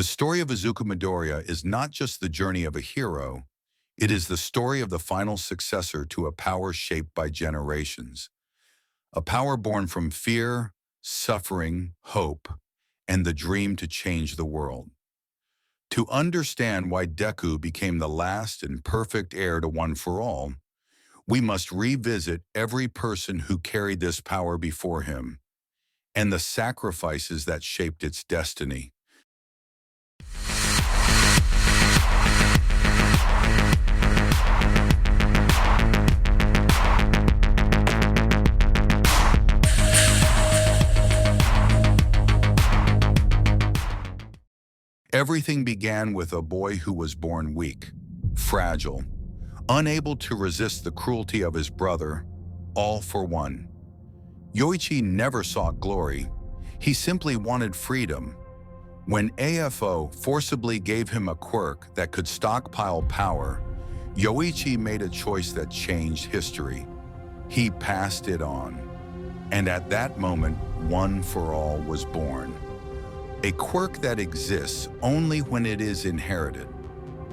story of Izuku Midoriya is not just the journey of a hero, it is the story of the final successor to a power shaped by generations. A power born from fear, suffering, hope, and the dream to change the world. To understand why Deku became the last and perfect heir to One for All, we must revisit every person who carried this power before him and the sacrifices that shaped its destiny. Everything began with a boy who was born weak, fragile, unable to resist the cruelty of his brother, all for one. Yoichi never sought glory, he simply wanted freedom. When AFO forcibly gave him a quirk that could stockpile power, Yoichi made a choice that changed history. He passed it on. And at that moment, One for All was born. A quirk that exists only when it is inherited.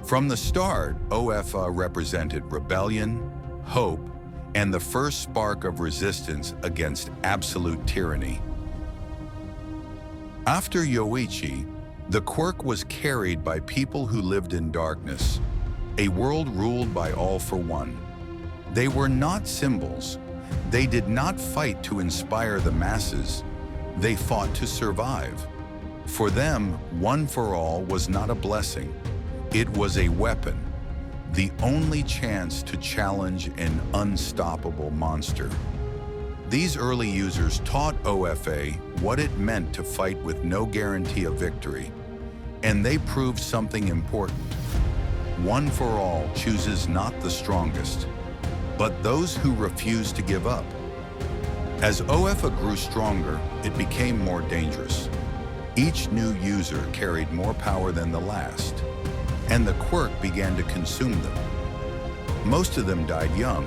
From the start, OFA represented rebellion, hope, and the first spark of resistance against absolute tyranny. After Yoichi, the quirk was carried by people who lived in darkness, a world ruled by All for One. They were not symbols. They did not fight to inspire the masses. They fought to survive. For them, One for All was not a blessing. It was a weapon, the only chance to challenge an unstoppable monster. These early users taught OFA what it meant to fight with no guarantee of victory, and they proved something important. One for All chooses not the strongest, but those who refuse to give up. As OFA grew stronger, it became more dangerous. Each new user carried more power than the last, and the quirk began to consume them. Most of them died young,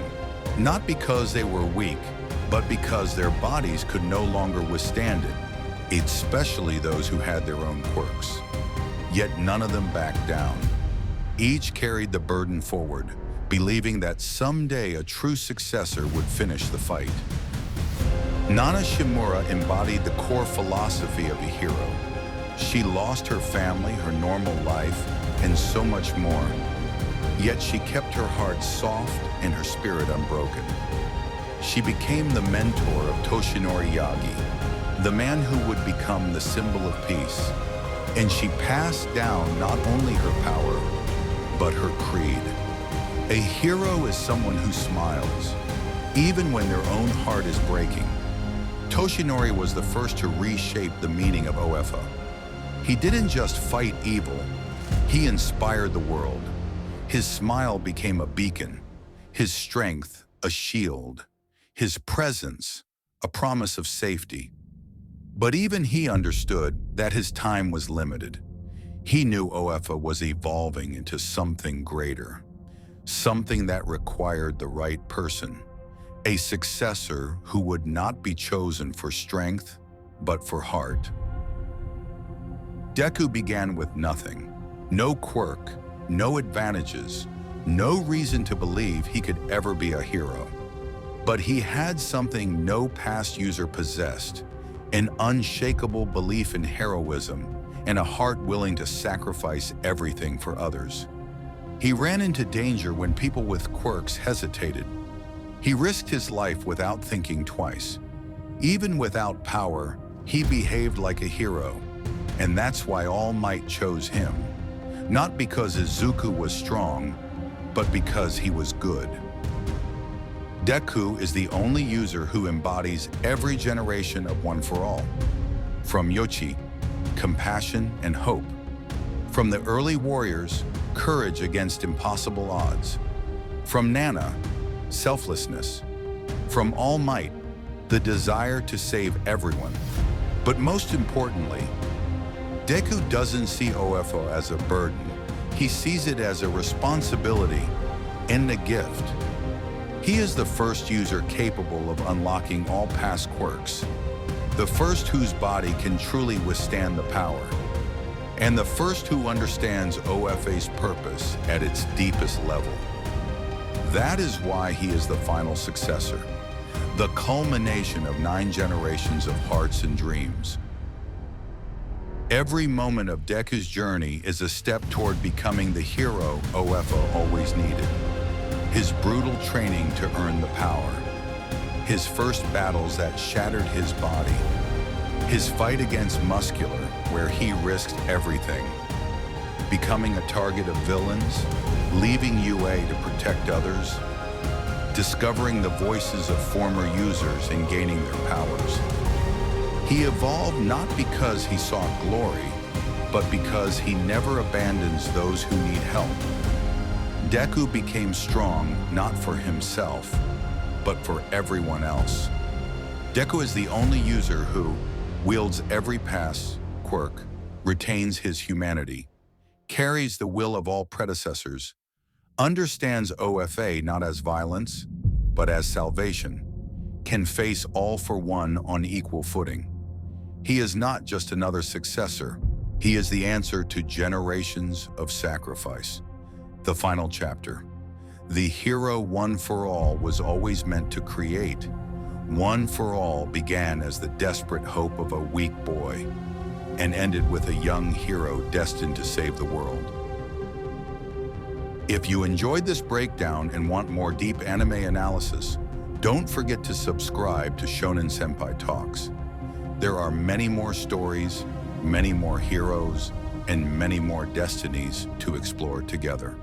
not because they were weak, but because their bodies could no longer withstand it, especially those who had their own quirks. Yet none of them backed down. Each carried the burden forward, believing that someday a true successor would finish the fight. Nana Shimura embodied the core philosophy of a hero. She lost her family, her normal life, and so much more. Yet she kept her heart soft and her spirit unbroken. She became the mentor of Toshinori Yagi, the man who would become the symbol of peace. And she passed down not only her power, but her creed. A hero is someone who smiles, even when their own heart is breaking. Toshinori was the first to reshape the meaning of OFA. He didn't just fight evil, he inspired the world. His smile became a beacon, his strength a shield, his presence a promise of safety. But even he understood that his time was limited. He knew OFA was evolving into something greater, something that required the right person. A successor who would not be chosen for strength, but for heart. Deku began with nothing. No quirk, no advantages, no reason to believe he could ever be a hero. But he had something no past user possessed, an unshakable belief in heroism and a heart willing to sacrifice everything for others. He ran into danger when people with quirks hesitated. He risked his life without thinking twice. Even without power, he behaved like a hero, and that's why All Might chose him. Not because Izuku was strong, but because he was good. Deku is the only user who embodies every generation of One for All. From Yoichi, compassion and hope. From the early warriors, courage against impossible odds. From Nana, selflessness. From All Might, the desire to save everyone. But most importantly, Deku doesn't see OFO as a burden. He sees it as a responsibility and a gift. He is the first user capable of unlocking all past quirks, the first whose body can truly withstand the power. and the first who understands OFA's purpose at its deepest level. That is why he is the final successor, the culmination of 9 generations of hearts and dreams. Every moment of Deku's journey is a step toward becoming the hero OFA always needed. His brutal training to earn the power, his first battles that shattered his body, his fight against Muscular, where he risked everything, becoming a target of villains, leaving UA to protect others, discovering the voices of former users and gaining their powers. He evolved not because he sought glory, but because he never abandons those who need help. Deku became strong not for himself, but for everyone else. Deku is the only user who wields every pass, quirk, retains his humanity, carries the will of all predecessors, understands OFA not as violence, but as salvation, can face all for one on equal footing. He is not just another successor, he is the answer to generations of sacrifice. The final chapter. The hero One for All was always meant to create. One for All began as the desperate hope of a weak boy and ended with a young hero destined to save the world. If you enjoyed this breakdown and want more deep anime analysis, don't forget to subscribe to Shonen Senpai Talks. There are many more stories, many more heroes, and many more destinies to explore together.